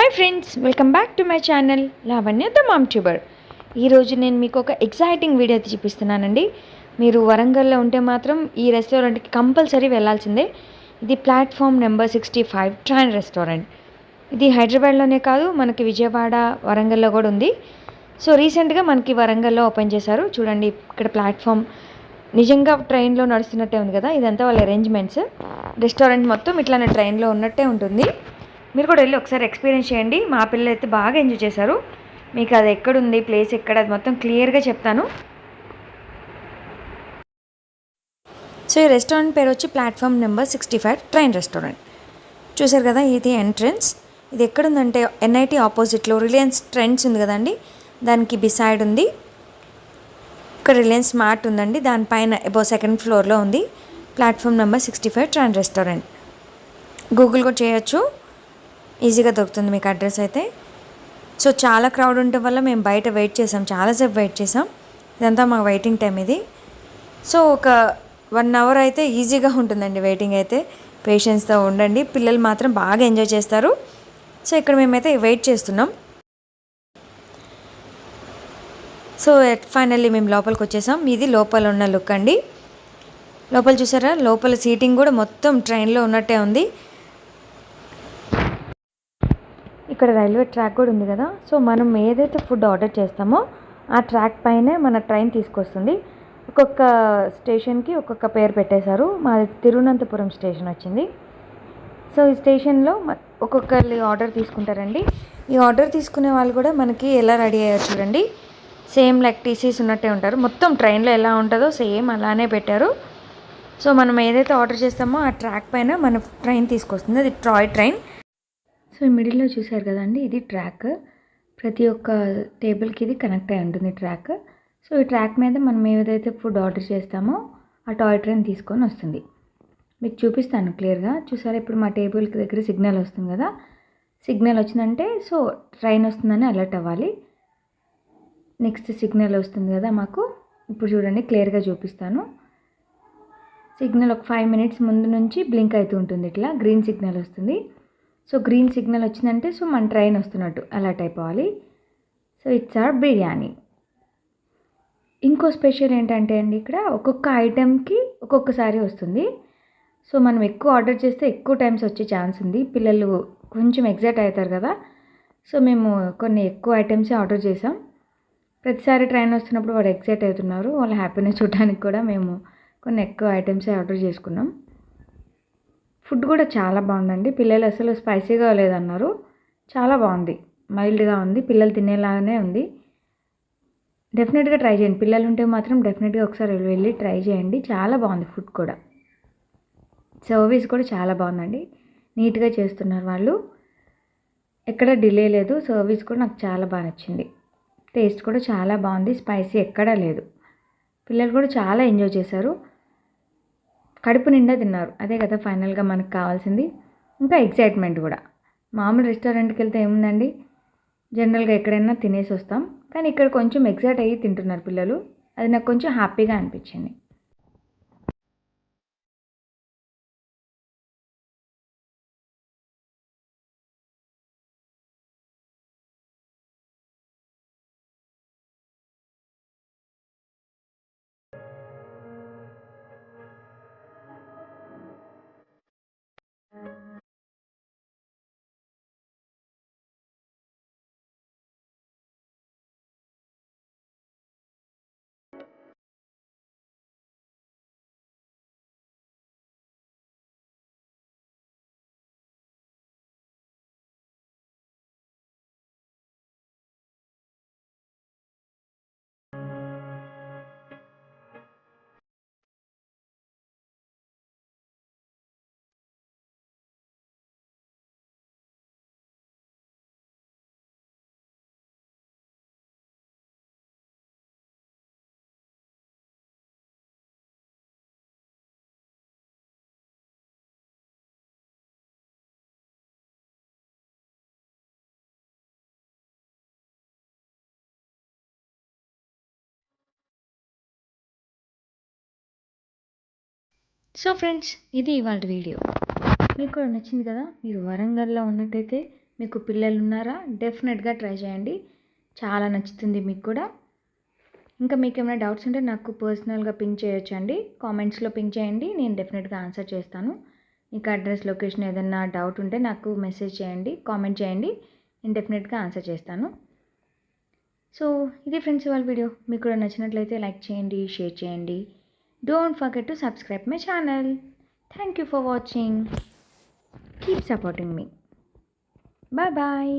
Hi friends, welcome back to my channel Lavanya the mom tuber. ఈరోజు నేను మీకు ఒక ఎక్సైటింగ్ వీడియో అయితే చూపిస్తున్నానండి. మీరు వరంగల్లో ఉంటే మాత్రం ఈ రెస్టారెంట్కి కంపల్సరీ వెళ్ళాల్సిందే. ఇది ప్లాట్ఫామ్ నెంబర్ 65 ట్రైన్ రెస్టారెంట్. ఇది హైదరాబాద్లోనే కాదు, మనకి విజయవాడ, వరంగల్లో కూడా ఉంది. సో రీసెంట్గా మనకి వరంగల్లో ఓపెన్ చేశారు. చూడండి, ఇక్కడ ప్లాట్ఫామ్ నిజంగా ట్రైన్లో నడుస్తున్నట్టే ఉంది కదా. ఇదంతా వాళ్ళ అరేంజ్మెంట్స్. రెస్టారెంట్ మొత్తం ఇట్లానే ట్రైన్లో ఉన్నట్టే ఉంటుంది. మీరు కూడా వెళ్ళి ఒకసారి ఎక్స్పీరియన్స్ చేయండి. మా పిల్లలు అయితే బాగా ఎంజాయ్ చేశారు. మీకు అది ఎక్కడుంది, ప్లేస్ ఎక్కడ, అది మొత్తం క్లియర్గా చెప్తాను. సో ఈ రెస్టారెంట్ పేరు వచ్చి ప్లాట్ఫామ్ నెంబర్ 65 ట్రైన్ రెస్టారెంట్. చూసారు కదా, ఇది ఎంట్రన్స్. ఇది ఎక్కడుందంటే ఎన్ఐటి ఆపోజిట్లో రిలయన్స్ ట్రెండ్స్ ఉంది కదండి, దానికి బిసైడ్ ఉంది. ఇక్కడ రిలయన్స్ స్మార్ట్ ఉందండి, దానిపైన అబౌవ్ సెకండ్ ఫ్లోర్లో ఉంది platform number 65 train restaurant. Google కూడా చేయొచ్చు, ఈజీగా దొరుకుతుంది మీకు అడ్రస్ అయితే. సో చాలా క్రౌడ్ ఉండటం వల్ల మేము బయట వెయిట్ చేసాం, చాలాసేపు వెయిట్ చేసాం. ఇదంతా మా వెయిటింగ్ టైం ఇది. సో ఒక 1 అవర్ అయితే ఈజీగా ఉంటుందండి వెయిటింగ్ అయితే. పేషెన్స్తో ఉండండి, పిల్లలు మాత్రం బాగా ఎంజాయ్ చేస్తారు. సో ఇక్కడ మేమైతే వెయిట్ చేస్తున్నాం. సో ఫైనల్లీ మేము లోపలికి వచ్చేసాం. ఇది లోపల ఉన్న లుక్ అండి. లోపల చూసారా, లోపల సీటింగ్ కూడా మొత్తం ట్రైన్లో ఉన్నట్టే ఉంది. ఇక్కడ రైల్వే ట్రాక్ కూడా ఉంది కదా. సో మనం ఏదైతే ఫుడ్ ఆర్డర్ చేస్తామో ఆ ట్రాక్ పైనే మన ట్రైన్ తీసుకొస్తుంది. ఒక్కొక్క స్టేషన్కి ఒక్కొక్క పేరు పెట్టేశారు. మాది తిరువనంతపురం స్టేషన్ వచ్చింది. సో ఈ స్టేషన్లో ఒక్కొక్కరి ఆర్డర్ తీసుకుంటారండి. ఈ ఆర్డర్ తీసుకునే వాళ్ళు కూడా మనకి ఎలా రెడీ అయ్యారు చూడండి. సేమ్ లైక్ టీసీస్ ఉన్నట్టే ఉంటారు. మొత్తం ట్రైన్లో ఎలా ఉంటుందో సేమ్ అలానే పెట్టారు. సో మనం ఏదైతే ఆర్డర్ చేస్తామో ఆ ట్రాక్ పైన మన ట్రైన్ తీసుకొస్తుంది. అది టాయ్ ట్రైన్. సో ఈ మిడిల్లో చూసారు కదండి, ఇది ట్రాక్. ప్రతి ఒక్క టేబుల్కి ఇది కనెక్ట్ అయి ఉంటుంది ట్రాక్. సో ఈ ట్రాక్ మీద మనం ఏదైతే ఫుడ్ ఆర్డర్ చేస్తామో ఆ టాయ్ ట్రైన్ తీసుకొని వస్తుంది. మీకు చూపిస్తాను క్లియర్గా. చూసారా, ఇప్పుడు మా టేబుల్కి దగ్గర సిగ్నల్ వస్తుంది కదా. సిగ్నల్ వచ్చిందంటే సో ట్రైన్ వస్తుందని అలర్ట్ అవ్వాలి. నెక్స్ట్ సిగ్నల్ వస్తుంది కదా మాకు. ఇప్పుడు చూడండి, క్లియర్గా చూపిస్తాను. సిగ్నల్ ఒక 5 మినిట్స్ ముందు నుంచి బ్లింక్ అవుతూ ఉంటుంది, ఇట్లా గ్రీన్ సిగ్నల్ వస్తుంది. సో గ్రీన్ సిగ్నల్ వచ్చిందంటే సో మన ట్రైన్ వస్తున్నట్టు అలర్ట్ అయిపోవాలి. So it's our biryani. ఇంకో స్పెషల్ ఏంటంటే అండి, ఇక్కడ ఒక్కొక్క ఐటెంకి ఒక్కొక్కసారి వస్తుంది. సో మనం ఎక్కువ ఆర్డర్ చేస్తే ఎక్కువ టైమ్స్ వచ్చే ఛాన్స్ ఉంది. పిల్లలు కొంచెం ఎగ్జైట్ అవుతారు కదా. సో మేము కొన్ని ఎక్కువ ఐటమ్సే ఆర్డర్ చేసాం. ప్రతిసారి ట్రైన్ వస్తున్నప్పుడు వాళ్ళు ఎగ్జైట్ అవుతున్నారు. వాళ్ళ హ్యాపీనెస్ చూడడానికి కూడా మేము కొన్ని ఎక్కువ ఐటమ్సే ఆర్డర్ చేసుకున్నాం. ఫుడ్ కూడా చాలా బాగుందండి. పిల్లలు అసలు స్పైసీగా లేదన్నారు. చాలా బాగుంది, మైల్డ్గా ఉంది, పిల్లలు తినేలాగానే ఉంది. డెఫినెట్గా ట్రై చేయండి. పిల్లలు ఉంటే మాత్రం డెఫినెట్గా ఒకసారి వెళ్ళి ట్రై చేయండి. చాలా బాగుంది ఫుడ్ కూడా. సర్వీస్ కూడా చాలా బాగుందండి. నీట్గా చేస్తున్నారు వాళ్ళు, ఎక్కడ డిలే లేదు. సర్వీస్ కూడా నాకు చాలా బాగా నచ్చింది. టేస్ట్ కూడా చాలా బాగుంది, స్పైసీ ఎక్కడా లేదు. పిల్లలు కూడా చాలా ఎంజాయ్ చేశారు, కడుపు నిండా తిన్నారు. అదే కదా ఫైనల్గా మనకు కావాల్సింది. ఇంకా ఎక్సైట్మెంట్ కూడా. మామూలు రెస్టారెంట్కి వెళ్తే ఏముందండి, జనరల్గా ఎక్కడైనా తినేసి వస్తాం. కానీ ఇక్కడ కొంచెం ఎక్సైట్ అయ్యి తింటున్నారు పిల్లలు. అది నాకు కొంచెం హ్యాపీగా అనిపించింది. సో ఫ్రెండ్స్, ఇది ఇవాళ వీడియో. మీకు కూడా నచ్చింది కదా. మీరు వరంగల్లో ఉన్నట్టయితే మీకు పిల్లలు ఉన్నారా? డెఫినెట్గా ట్రై చేయండి, చాలా నచ్చుతుంది మీకు కూడా. ఇంకా మీకు ఏమైనా డౌట్స్ ఉంటే నాకు పర్సనల్గా పింక్ చేయొచ్చండి, కామెంట్స్లో పింక్ చేయండి, నేను డెఫినెట్గా ఆన్సర్ చేస్తాను. మీకు అడ్రస్ లొకేషన్ ఏదైనా డౌట్ ఉంటే నాకు మెసేజ్ చేయండి, కామెంట్ చేయండి, నేను డెఫినెట్గా ఆన్సర్ చేస్తాను. సో ఇది ఫ్రెండ్స్ వాళ్ళ వీడియో. మీకు కూడా నచ్చినట్లయితే లైక్ చేయండి, షేర్ చేయండి. Don't forget to subscribe my channel. Thank you for watching. Keep supporting మీ. Bye bye.